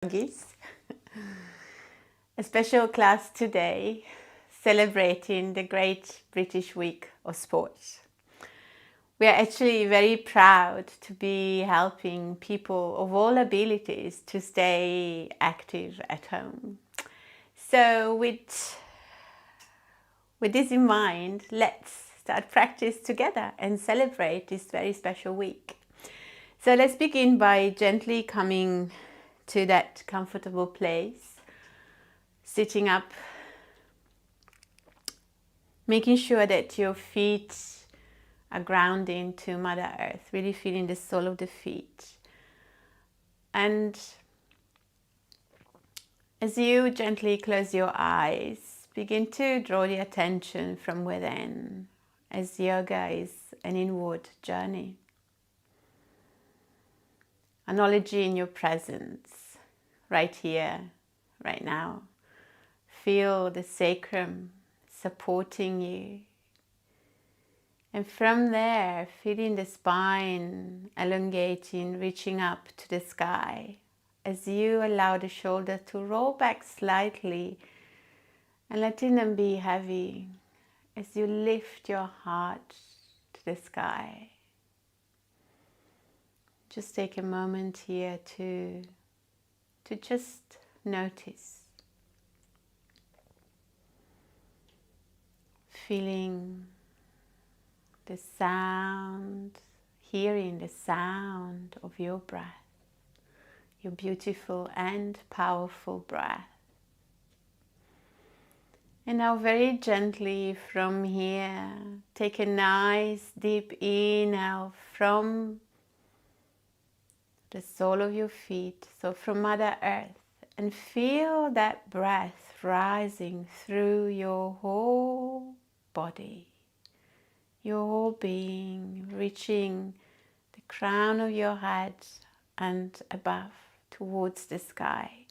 Yogis. A special class today celebrating the Great British Week of Sport. We are actually very proud to be helping people of all abilities to stay active at home. So with this in mind, let's start practice together and celebrate this very special week. So let's begin by gently coming to that comfortable place, sitting up, making sure that your feet are grounding to Mother Earth, really feeling the sole of the feet. And as you gently close your eyes, begin to draw the attention from within, as yoga is an inward journey. Acknowledging your presence right here, right now. Feel the sacrum supporting you. And from there, feeling the spine elongating, reaching up to the sky as you allow the shoulder to roll back slightly and letting them be heavy as you lift your heart to the sky. Just take a moment here to just notice, feeling the sound, hearing the sound of your breath, your beautiful and powerful breath. And now very gently from here, take a nice deep inhale from the sole of your feet, so from Mother Earth, and feel that breath rising through your whole body. Your whole being, reaching the crown of your head and above towards the sky.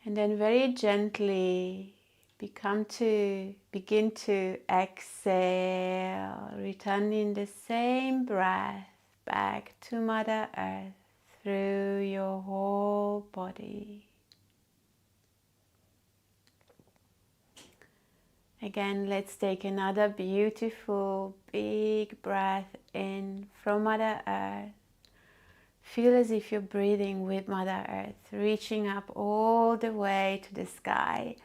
And then very gently begin to exhale, returning the same breath back to Mother Earth through your whole body. Again, let's take another beautiful big breath in from Mother Earth. Feel as if you're breathing with Mother Earth, reaching up all the way to the sky.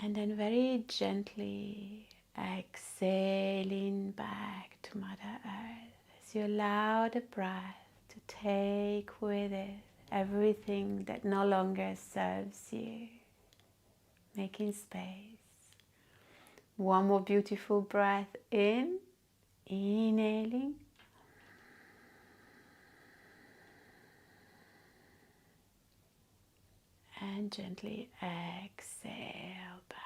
And then very gently exhaling back to Mother Earth as you allow the breath to take with it everything that no longer serves you. Making space. One more beautiful breath in, inhaling. And gently exhale back.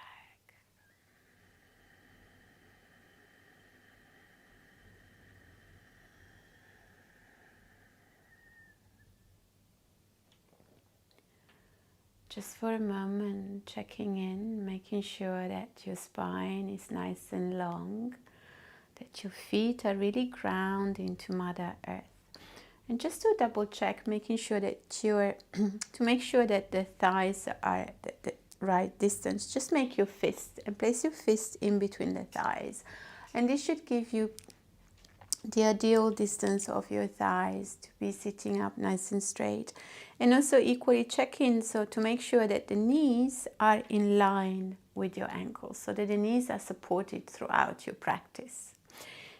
Just for a moment, checking in, making sure that your spine is nice and long, that your feet are really grounding to Mother Earth. And just to double check, making sure that to make sure that the thighs are the right distance, just make your fist and place your fist in between the thighs. And this should give you the ideal distance of your thighs to be sitting up nice and straight. And also equally check in, so to make sure that the knees are in line with your ankles, so that the knees are supported throughout your practice.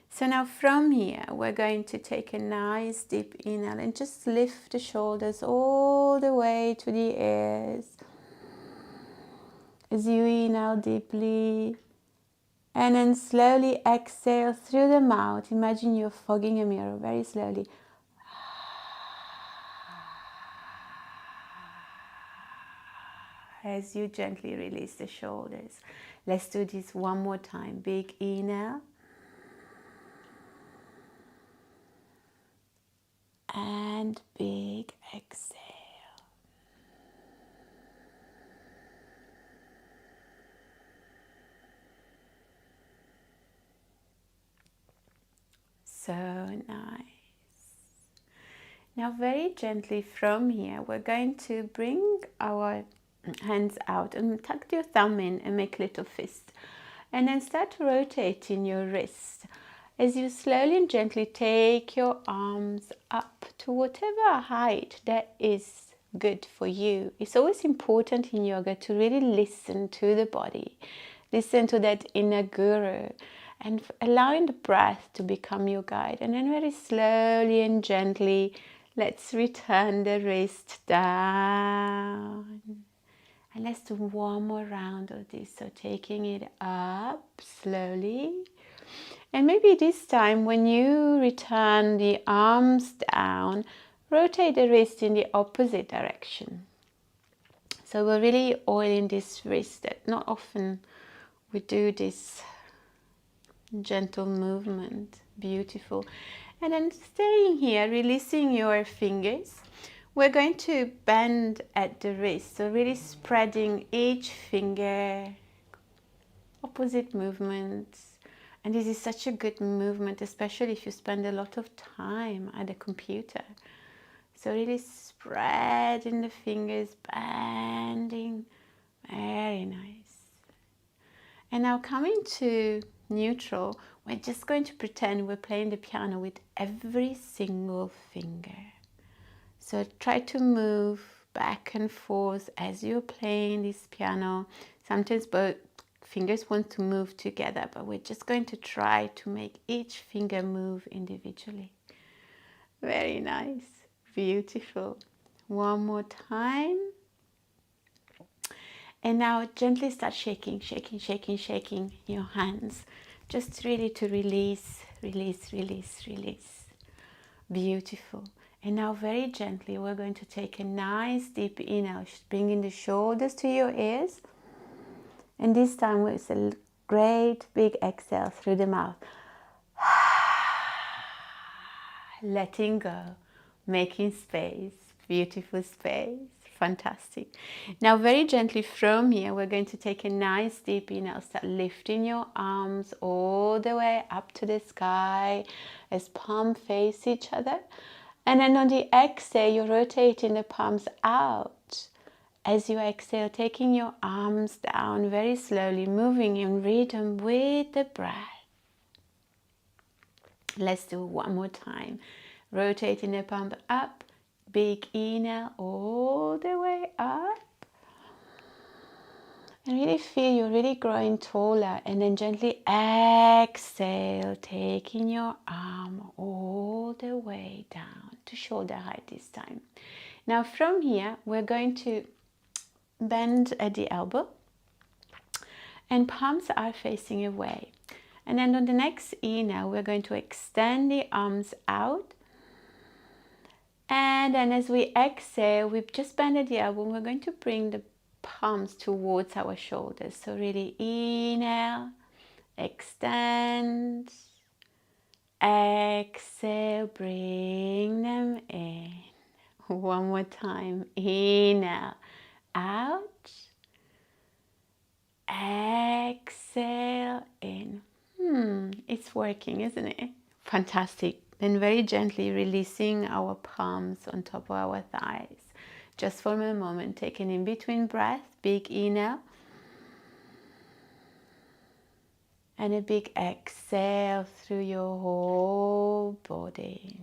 So now from here, we're going to take a nice deep inhale and just lift the shoulders all the way to the ears. As you inhale deeply, and then slowly exhale through the mouth. Imagine you're fogging a mirror very slowly. As you gently release the shoulders. Let's do this one more time. Big inhale. And big exhale. So nice. Now very gently from here, we're going to bring our hands out and tuck your thumb in and make a little fist. And then start rotating your wrist as you slowly and gently take your arms up to whatever height that is good for you. It's always important in yoga to really listen to the body, listen to that inner guru, and allowing the breath to become your guide. And then very slowly and gently, let's return the wrist down. And let's do one more round of this. So taking it up slowly. And maybe this time when you return the arms down, rotate the wrist in the opposite direction. So we're really oiling this wrist. That not often we do this gentle movement. Beautiful. And then staying here, releasing your fingers. We're going to bend at the wrist, so really spreading each finger, opposite movements. And this is such a good movement, especially if you spend a lot of time at the computer. So really spreading the fingers, bending, very nice. And now coming to neutral, we're just going to pretend we're playing the piano with every single finger. So try to move back and forth as you're playing this piano. Sometimes both fingers want to move together, but we're just going to try to make each finger move individually. Very nice, beautiful. One more time. And now gently start shaking, shaking, shaking, shaking your hands. Just really to release, release, release, release. Beautiful. And now very gently, we're going to take a nice deep inhale, bringing the shoulders to your ears. And this time with a great big exhale through the mouth. Letting go, making space, beautiful space, fantastic. Now very gently from here, we're going to take a nice deep inhale, start lifting your arms all the way up to the sky as palms face each other. And then on the exhale, you're rotating the palms out. As you exhale, taking your arms down very slowly, moving in rhythm with the breath. Let's do one more time. Rotating the palm up, big inhale all the way up. And really feel you're really growing taller, and then gently exhale, taking your arm all the way down to shoulder height this time. Now from here, we're going to bend at the elbow and palms are facing away. And then on the next inhale, we're going to extend the arms out. And then as we exhale, we've just bended the elbow. We're going to bring the palms towards our shoulders. So really inhale, extend, exhale, bring them in. One more time. Inhale, out, exhale, in. It's working, isn't it? Fantastic. Then very gently releasing our palms on top of our thighs. Just for a moment, take an in-between breath, big inhale. And a big exhale through your whole body.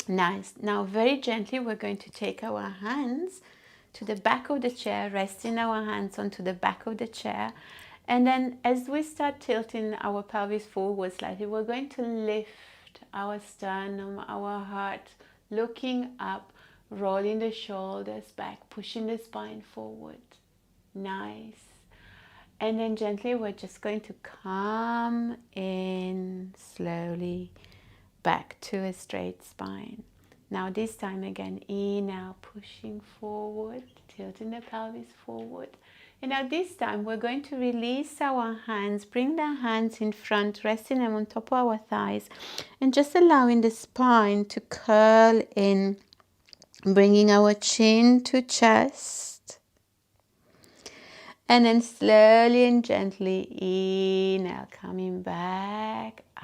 Nice. Now very gently we're going to take our hands to the back of the chair, resting our hands onto the back of the chair. And then as we start tilting our pelvis forward slightly, we're going to lift our sternum, our heart, looking up, rolling the shoulders back, pushing the spine forward. Nice. And then gently we're just going to come in slowly back to a straight spine. Now this time again, inhale, pushing forward, tilting the pelvis forward. And now this time we're going to release our hands, bring the hands in front, resting them on top of our thighs, and just allowing the spine to curl in, bringing our chin to chest. And then slowly and gently inhale, coming back up.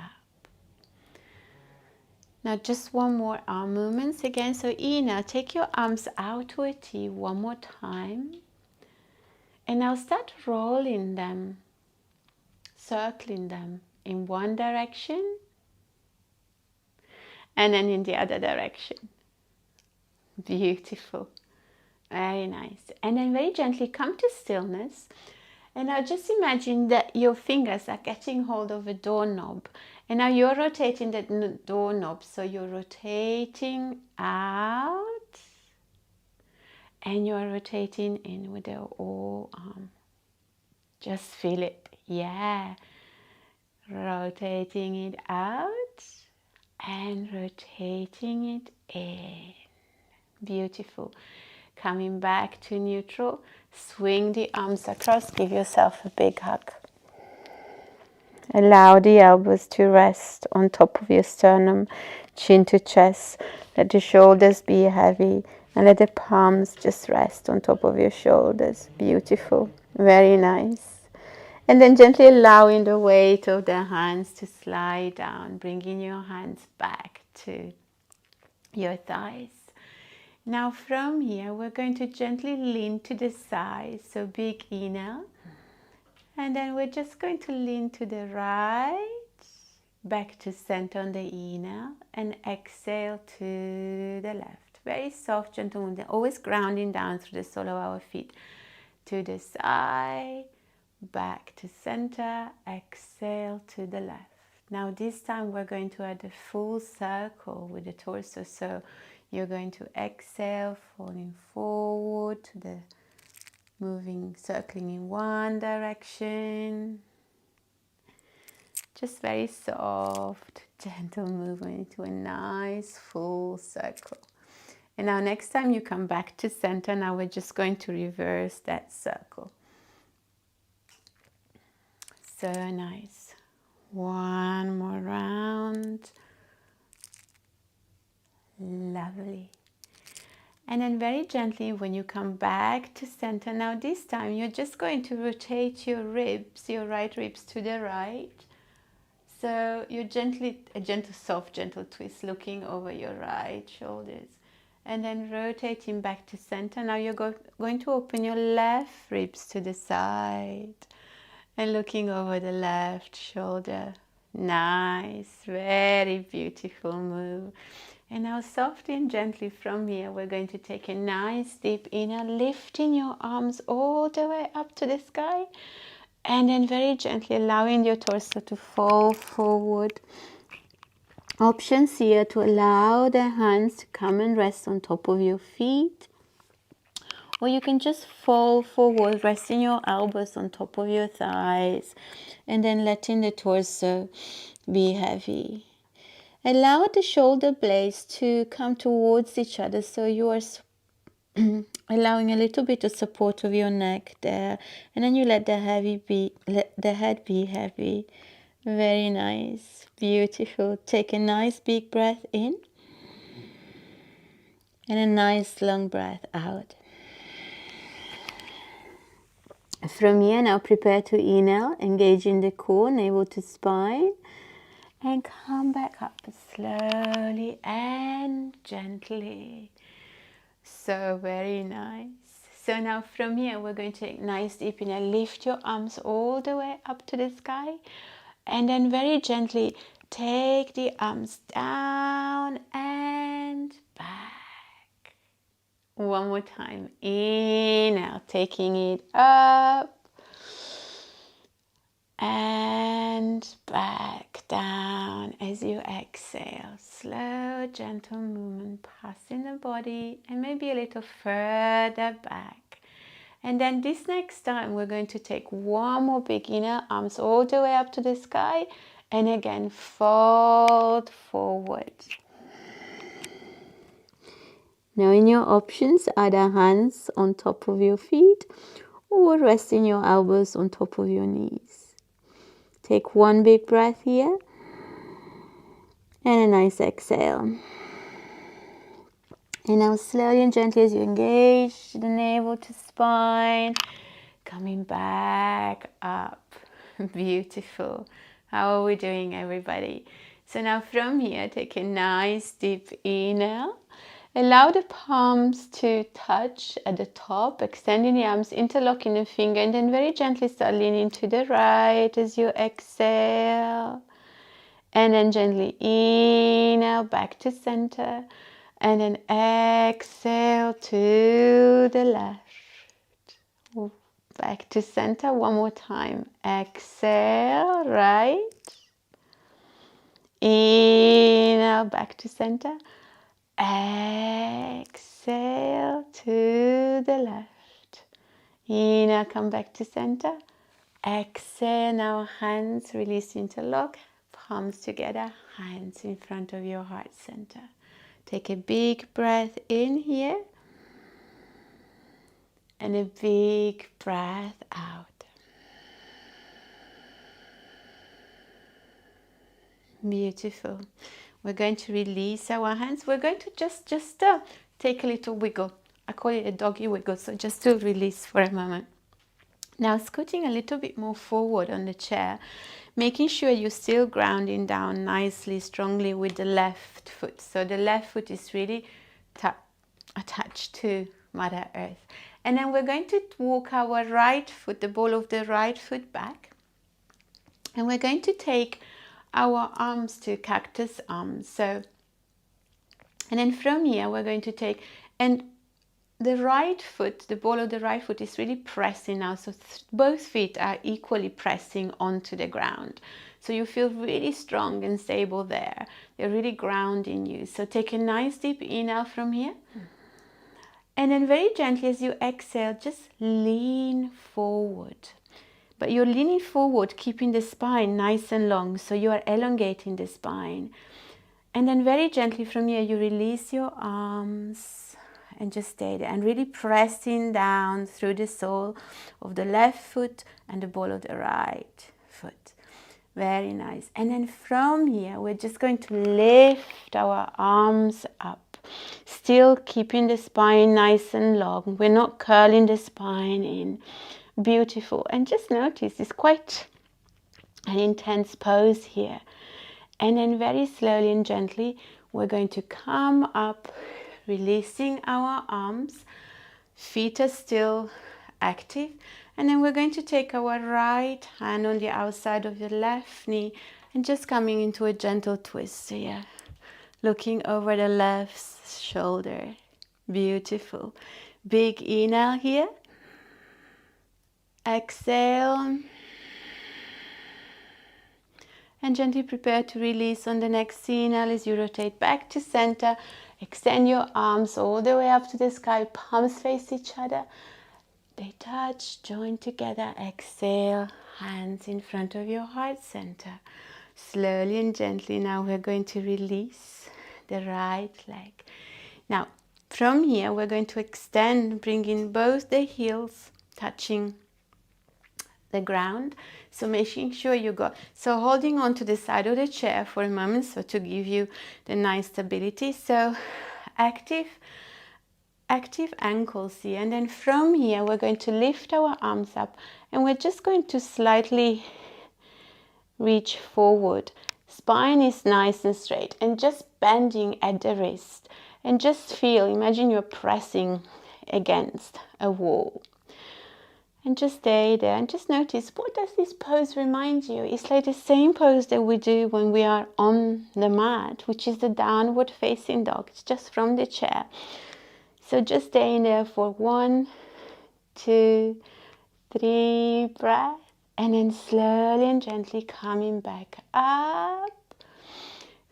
Now just one more arm movements again. So inhale, take your arms out to a T one more time. And now start rolling them, circling them in one direction and then in the other direction. Beautiful. Very nice. And then very gently come to stillness. And now just imagine that your fingers are getting hold of a doorknob. And now you're rotating the doorknob. So you're rotating out and you're rotating in with the whole arm. Just feel it. Yeah. Rotating it out and rotating it in. Beautiful. Coming back to neutral. Swing the arms across. Give yourself a big hug. Allow the elbows to rest on top of your sternum, chin to chest. Let the shoulders be heavy and let the palms just rest on top of your shoulders. Beautiful. Very nice. And then gently allowing the weight of the hands to slide down, bringing your hands back to your thighs. Now from here, we're going to gently lean to the side. So big inhale. And then we're just going to lean to the right, back to center on the inhale, and exhale to the left. Very soft, gentle movement, always grounding down through the sole of our feet. To the side, back to center, exhale to the left. Now this time we're going to add a full circle with the torso. So you're going to exhale, falling forward to the moving, circling in one direction. Just very soft, gentle movement into a nice full circle. And now next time you come back to center, now we're just going to reverse that circle. So nice. One more round. Lovely. And then very gently when you come back to center, now this time you're just going to rotate your ribs, your right ribs to the right. So you're a gentle, soft, gentle twist looking over your right shoulders. And then rotating back to center. Now you're going to open your left ribs to the side and looking over the left shoulder. Nice, very beautiful move. And now softly and gently from here, we're going to take a nice deep inhale, lifting your arms all the way up to the sky. And then very gently allowing your torso to fall forward. Options here to allow the hands to come and rest on top of your feet. Or you can just fall forward, resting your elbows on top of your thighs. And then letting the torso be heavy. Allow the shoulder blades to come towards each other, so you are allowing a little bit of support of your neck there, and then you let the head be heavy. Very nice, beautiful. Take a nice big breath in, and a nice long breath out. From here, now prepare to inhale, engaging the core, navel to spine. And come back up slowly and gently. So very nice. So now from here, we're going to take nice deep inhale. Lift your arms all the way up to the sky. And then very gently take the arms down and back. One more time. Inhale, taking it up. And back down as you exhale. Slow, gentle movement, passing the body and maybe a little further back. And then this next time we're going to take one more big inhale, arms all the way up to the sky. And again, fold forward. Now in your options, either hands on top of your feet or resting your elbows on top of your knees. Take one big breath here and a nice exhale. And now slowly and gently as you engage the navel to spine, coming back up. Beautiful. How are we doing, everybody? So now from here, take a nice deep inhale. Allow the palms to touch at the top, extending the arms, interlocking the finger, and then very gently start leaning to the right as you exhale. And then gently inhale back to center, and then exhale to the left. Back to center one more time. Exhale, right. Inhale back to center. Exhale to the left. Inhale, come back to center. Exhale, now hands release, interlock, palms together, hands in front of your heart center. Take a big breath in here and a big breath out. Beautiful. We're going to release our hands. We're going to just take a little wiggle. I call it a doggy wiggle, so just to release for a moment. Now scooting a little bit more forward on the chair, making sure you're still grounding down nicely, strongly with the left foot. So the left foot is really attached to Mother Earth. And then we're going to walk our right foot, the ball of the right foot back. And we're going to take our arms to cactus arms. So, and then from here we're going to take, and the right foot, the ball of the right foot is really pressing now. So both feet are equally pressing onto the ground. So you feel really strong and stable there. They're really grounding you. So take a nice deep inhale from here. And then very gently as you exhale, just lean forward. But you're leaning forward, keeping the spine nice and long. So you are elongating the spine. And then very gently from here, you release your arms and just stay there. And really pressing down through the sole of the left foot and the ball of the right foot. Very nice. And then from here, we're just going to lift our arms up. Still keeping the spine nice and long. We're not curling the spine in. Beautiful. And just notice it's quite an intense pose here. And then very slowly and gently we're going to come up, releasing our arms. Feet are still active. And then we're going to take our right hand on the outside of your left knee and just coming into a gentle twist here. Looking over the left shoulder. Beautiful. Big inhale here. Exhale. And gently prepare to release on the next inhale as you rotate back to center. Extend your arms all the way up to the sky. Palms face each other. They touch, join together. Exhale, hands in front of your heart center. Slowly and gently now we're going to release the right leg. Now from here we're going to extend, bringing both the heels touching the ground. So making sure you got, so holding on to the side of the chair for a moment, so to give you the nice stability. So active ankles here. And then from here we're going to lift our arms up and we're just going to slightly reach forward. Spine is nice and straight and just bending at the wrist. And just feel, imagine you're pressing against a wall. And just stay there and just notice, what does this pose remind you? It's like the same pose that we do when we are on the mat, which is the downward facing dog. It's just from the chair. So just staying there for 1, 2, 3 breaths. And then slowly and gently coming back up.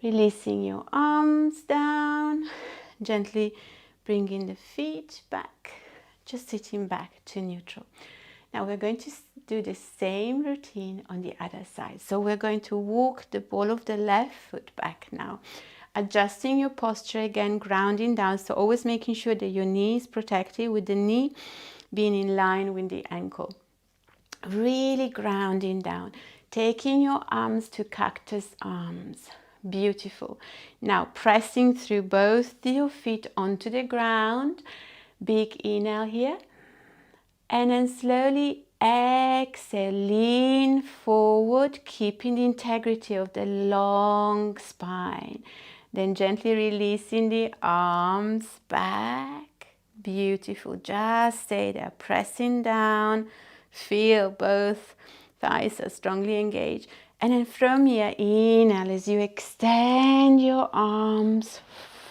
Releasing your arms down. Gently bringing the feet back. Just sitting back to neutral. Now we're going to do the same routine on the other side. So we're going to walk the ball of the left foot back now. Adjusting your posture again, grounding down. So always making sure that your knee is protected with the knee being in line with the ankle. Really grounding down. Taking your arms to cactus arms. Beautiful. Now pressing through both your feet onto the ground. Big inhale here. And then slowly exhale, lean forward, keeping the integrity of the long spine. Then gently releasing the arms back. Beautiful. Just stay there, pressing down. Feel both thighs are strongly engaged. And then from here, inhale as you extend your arms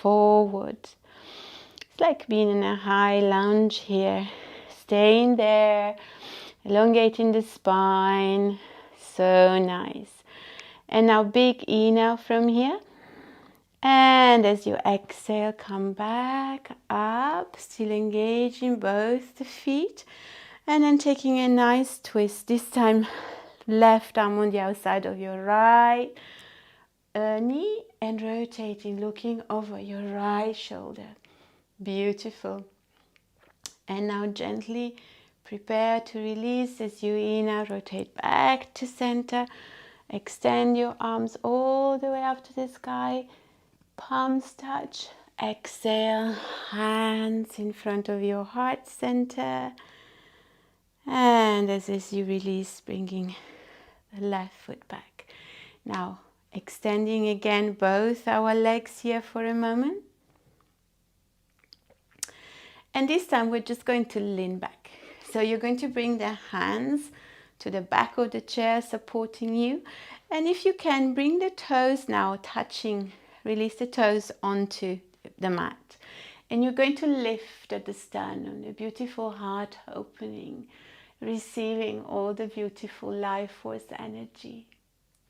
forward. It's like being in a high lunge here. Staying there, elongating the spine. So nice. And now big inhale from here. And as you exhale, come back up, still engaging both the feet. And then taking a nice twist, this time left arm on the outside of your right knee and rotating, looking over your right shoulder. Beautiful. And now gently prepare to release as you inhale, rotate back to center. Extend your arms all the way up to the sky. Palms touch. Exhale, hands in front of your heart center. And as you release, bringing the left foot back. Now, extending again both our legs here for a moment. And this time we're just going to lean back. So you're going to bring the hands to the back of the chair, supporting you. And if you can, bring the toes now touching, release the toes onto the mat. And you're going to lift at the sternum, the beautiful heart opening, receiving all the beautiful life force energy.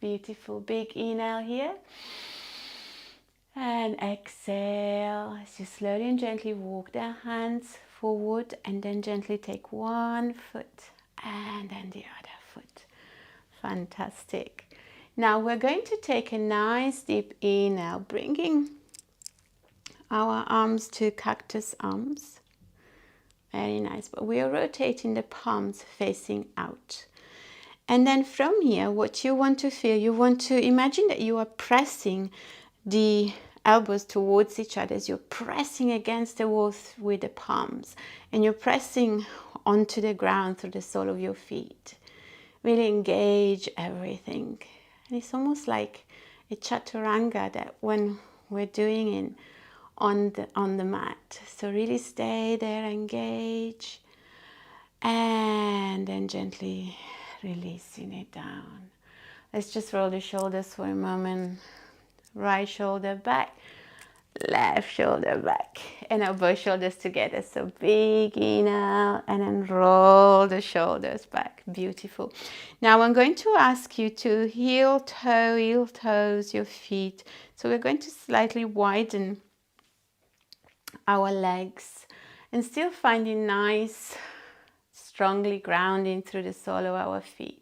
Beautiful. Big inhale here. And exhale as you slowly and gently walk the hands forward, and then gently take one foot and then the other foot. Fantastic. Now we're going to take a nice deep inhale, bringing our arms to cactus arms. Very nice. But we are rotating the palms facing out. And then from here, what you want to feel, you want to imagine that you are pressing the elbows towards each other as you're pressing against the walls with the palms, and you're pressing onto the ground through the sole of your feet. Really engage everything. And it's almost like a chaturanga that when we're doing it on the mat. So really stay there, engage, and then gently releasing it down. Let's just roll the shoulders for a moment. Right shoulder back, left shoulder back, and now both shoulders together. So big inhale and then roll the shoulders back. Beautiful. Now I'm going to ask you to heel toes your feet. So we're going to slightly widen our legs and still finding nice, strongly grounding through the sole of our feet.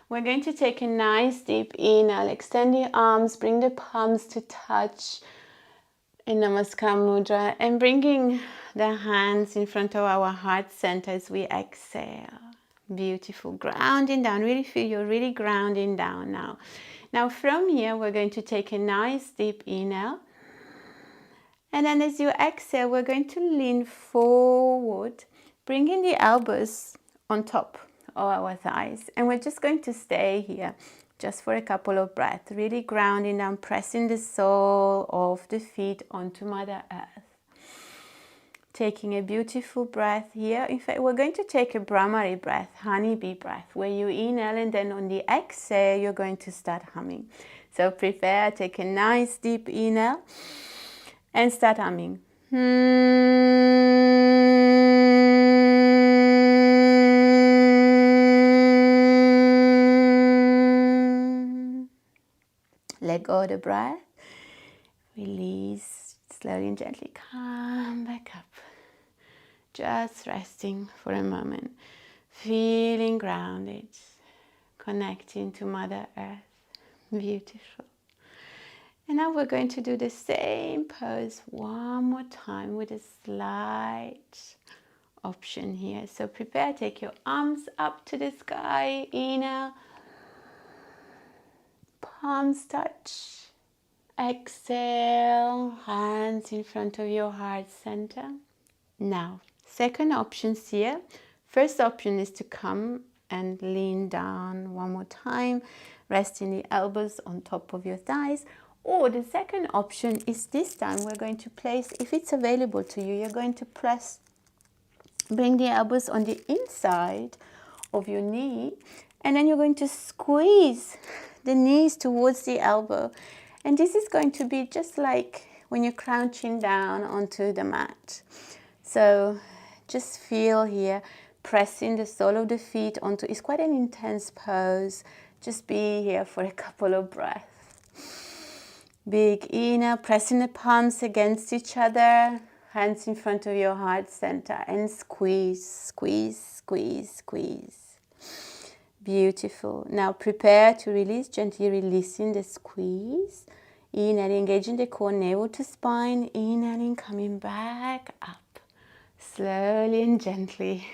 We're going to take a nice deep inhale, extend the arms, bring the palms to touch in Namaskar Mudra, and bringing the hands in front of our heart center as we exhale. Beautiful. Grounding down. Really feel you're really grounding down now. Now from here, we're going to take a nice deep inhale. And then as you exhale, we're going to lean forward, bringing the elbows on top of our thighs, and we're just going to stay here just for a couple of breaths, really grounding down, pressing the sole of the feet onto Mother Earth. Taking a beautiful breath here. In fact, we're going to take a Brahmari breath, honeybee breath, where you inhale and then on the exhale you're going to start humming. So prepare, take a nice deep inhale and start humming. Let go of the breath. Release. Slowly and gently come back up. Just resting for a moment. Feeling grounded. Connecting to Mother Earth. Beautiful. And now we're going to do the same pose one more time with a slight option here. So prepare, take your arms up to the sky. Inhale. Palms touch. Exhale, hands in front of your heart center. Now, second option here. first option is to come and lean down one more time, resting the elbows on top of your thighs. Or the second option is this time we're going to place, if it's available to you, you're going to bring the elbows on the inside of your knee, and then you're going to squeeze the knees towards the elbow. And this is going to be just like when you're crouching down onto the mat. So just feel here, pressing the sole of the feet onto, it's quite an intense pose. Just be here for a couple of breaths. Big inhale, pressing the palms against each other, hands in front of your heart center, and squeeze, squeeze, squeeze, squeeze. Beautiful. Now prepare to release, gently releasing the squeeze. Inhaling, engaging the core, navel to spine. Inhaling, coming back up, slowly and gently.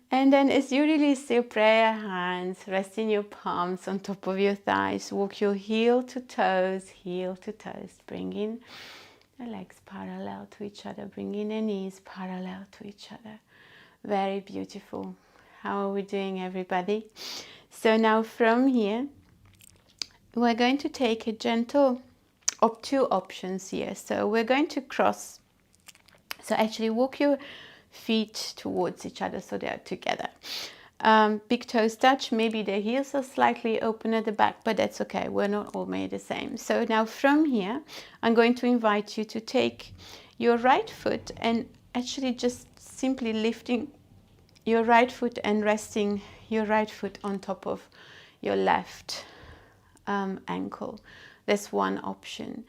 And then as you release your prayer hands, resting your palms on top of your thighs, walk your heel to toes, bringing the legs parallel to each other, bringing the knees parallel to each other. Very beautiful. How are we doing, everybody? So now from here, we're going to take a gentle, two options here. So we're going to cross. So actually walk your feet towards each other so they are together. Big toes touch, maybe the heels are slightly open at the back, but that's okay. We're not all made the same. So now from here, I'm going to invite you to take your right foot and actually just simply lifting your right foot and resting your right foot on top of your left ankle. That's one option.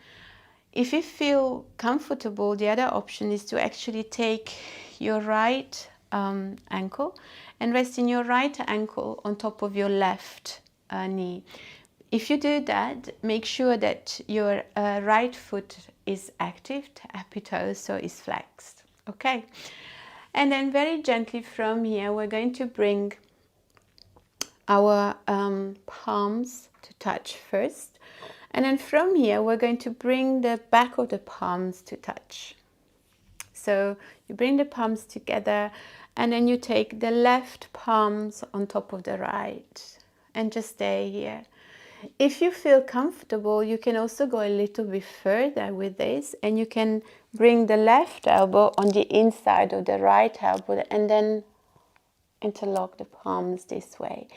If you feel comfortable, the other option is to actually take your right ankle and resting your right ankle on top of your left knee. If you do that, make sure that your right foot is active, happy toes, so is flexed. Okay. And then very gently from here, we're going to bring our palms to touch first. And then from here, we're going to bring the back of the palms to touch. So you bring the palms together and then you take the left palms on top of the right and just stay here. If you feel comfortable, you can also go a little bit further with this and you can bring the left elbow on the inside of the right elbow and then interlock the palms this way.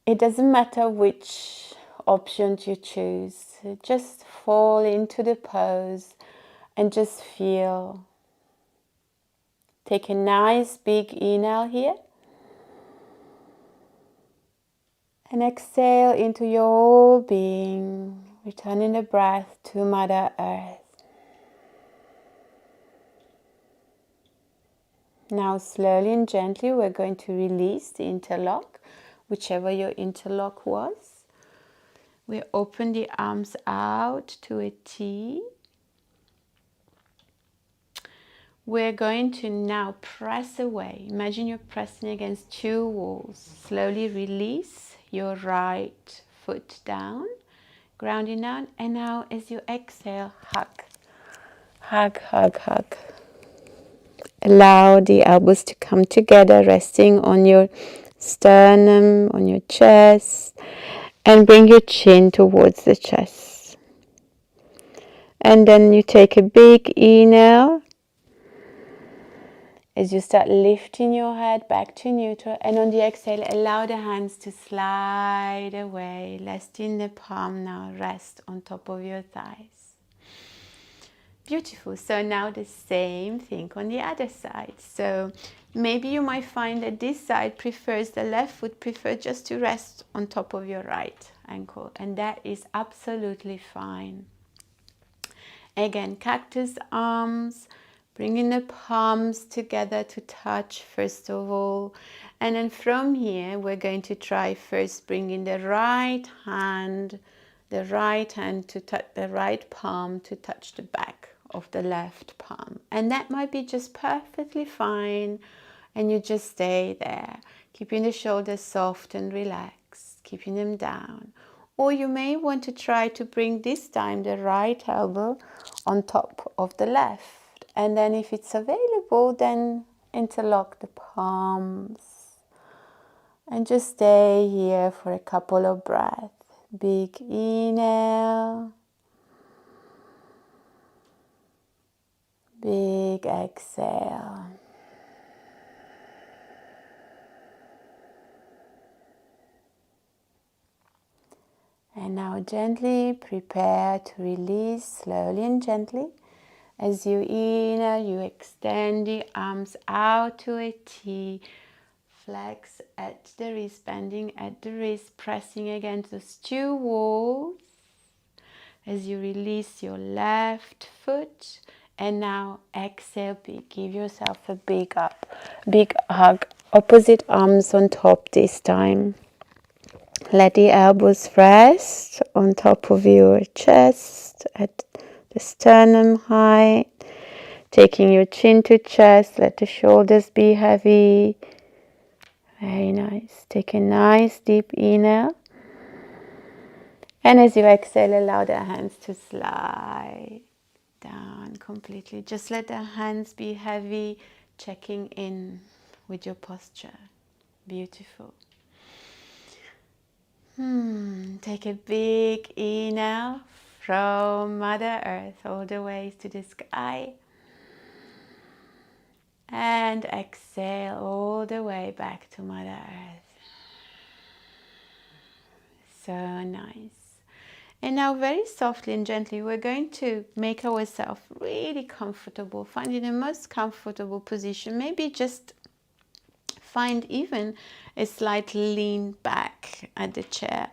It doesn't matter which option you choose. Just fall into the pose and just feel. Take a nice big inhale here. And exhale into your whole being, returning the breath to Mother Earth. Now slowly and gently we're going to release the interlock, whichever your interlock was. We open the arms out to a T. We're going to now press away. Imagine you're pressing against two walls. Slowly release your right foot down, grounding down. And now as you exhale, hug. Hug, hug, hug. Allow the elbows to come together, resting on your sternum, on your chest. And bring your chin towards the chest. And then you take a big inhale. As you start lifting your head back to neutral, and on the exhale, allow the hands to slide away, letting the palm now rest on top of your thighs. Beautiful. So now the same thing on the other side. So maybe you might find that this side prefers, the left foot prefers just to rest on top of your right ankle, and that is absolutely fine. Again, cactus arms. Bringing the palms together to touch first of all. And then from here, we're going to try first bringing the right hand to touch the right palm to touch the back of the left palm. And that might be just perfectly fine. And you just stay there, keeping the shoulders soft and relaxed, keeping them down. Or you may want to try to bring this time the right elbow on top of the left. And then if it's available, then interlock the palms, and just stay here for a couple of breaths. Big inhale, big exhale. And now gently prepare to release slowly and gently. As you inhale, you extend the arms out to a T. Flex at the wrist, bending at the wrist, pressing against those two walls. As you release your left foot. And now exhale, give yourself a big hug. Opposite arms on top this time. Let the elbows rest on top of your chest at the sternum height. Taking your chin to chest, let the shoulders be heavy. Very nice. Take a nice deep inhale. And as you exhale, allow the hands to slide down completely. Just let the hands be heavy, checking in with your posture. Beautiful. Take a big inhale from Mother Earth all the way to the sky. And exhale all the way back to Mother Earth. So nice. And now very softly and gently, we're going to make ourselves really comfortable, finding the most comfortable position. Maybe just find even a slight lean back at the chair.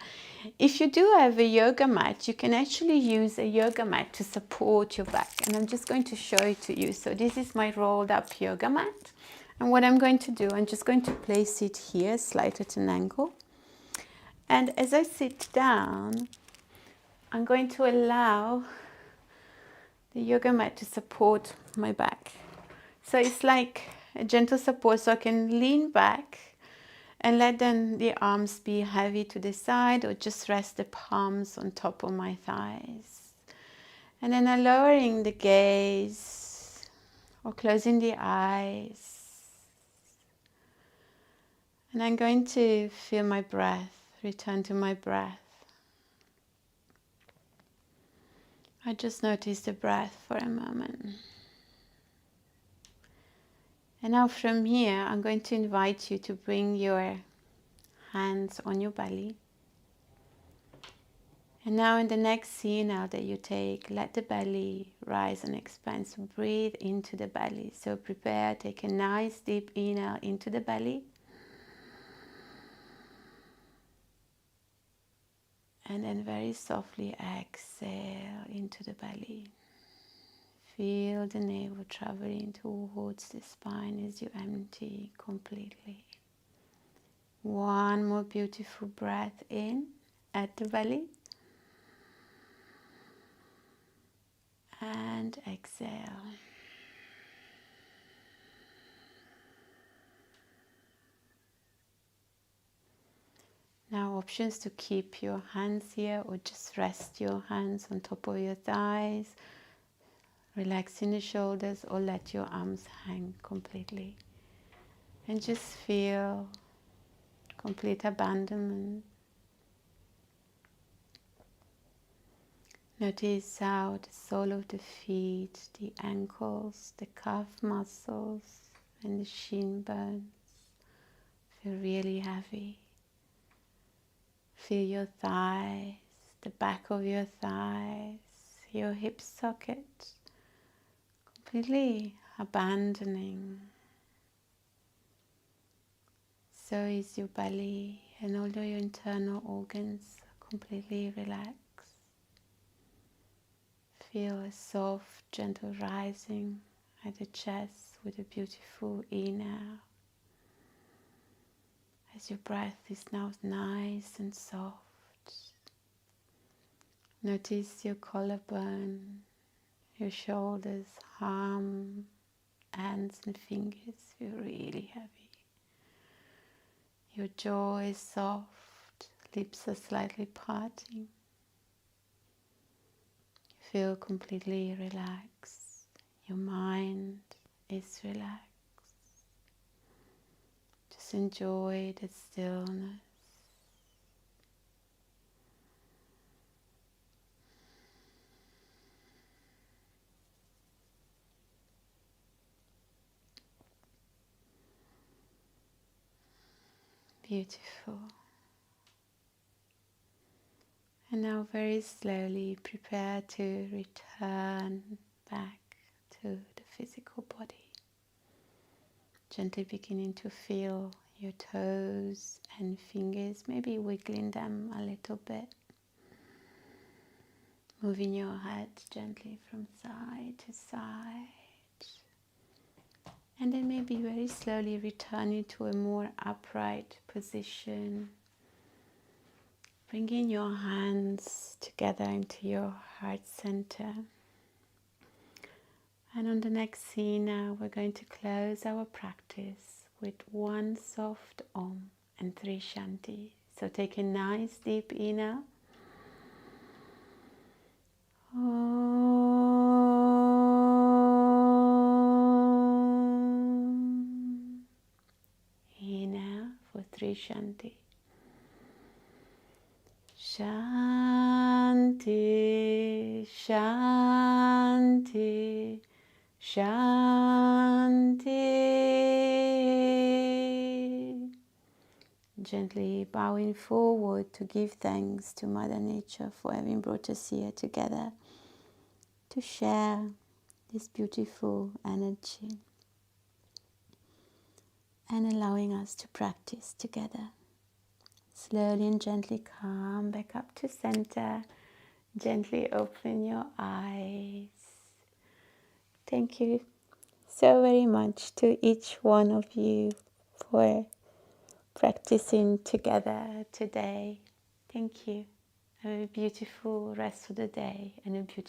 If you do have a yoga mat, you can actually use a yoga mat to support your back. And I'm just going to show it to you. So this is my rolled up yoga mat. And what I'm going to do, I'm just going to place it here, slight at an angle. And as I sit down, I'm going to allow the yoga mat to support my back. So it's like a gentle support, so I can lean back and let then the arms be heavy to the side, or just rest the palms on top of my thighs. And then I'm lowering the gaze or closing the eyes. And I'm going to feel my breath, return to my breath. I just notice the breath for a moment. And now from here, I'm going to invite you to bring your hands on your belly. And now in the next inhale that you take, let the belly rise and expand. So breathe into the belly. So prepare, take a nice deep inhale into the belly. And then very softly exhale into the belly. Feel the navel traveling towards the spine as you empty completely. One more beautiful breath in at the belly. And exhale. Now options to keep your hands here or just rest your hands on top of your thighs. Relaxing the shoulders or let your arms hang completely. And just feel complete abandonment. Notice how the sole of the feet, the ankles, the calf muscles and the shin bones feel really heavy. Feel your thighs, the back of your thighs, your hip socket, completely abandoning. So is your belly and all your internal organs completely relaxed. Feel a soft, gentle rising at the chest with a beautiful inhale. As your breath is now nice and soft. Notice your collarbone, your shoulders, arm, hands and fingers feel really heavy. Your jaw is soft, lips are slightly parting. Feel completely relaxed. Your mind is relaxed. Just enjoy the stillness. Beautiful. And now very slowly prepare to return back to the physical body. Gently beginning to feel your toes and fingers, maybe wiggling them a little bit. Moving your head gently from side to side. And then maybe very slowly returning to a more upright position. Bringing your hands together into your heart center. And on the next scene now, we're going to close our practice with one soft Om and 3 Shanti. So take a nice deep inhale. Om. Inhale for 3 Shanti. Shanti, Shanti, Shanti. Gently bowing forward to give thanks to Mother Nature for having brought us here together to share this beautiful energy and allowing us to practice together. Slowly and gently come back up to center. Gently open your eyes. Thank you so very much to each one of you for practicing together today. Thank you. Have a beautiful rest of the day and a beautiful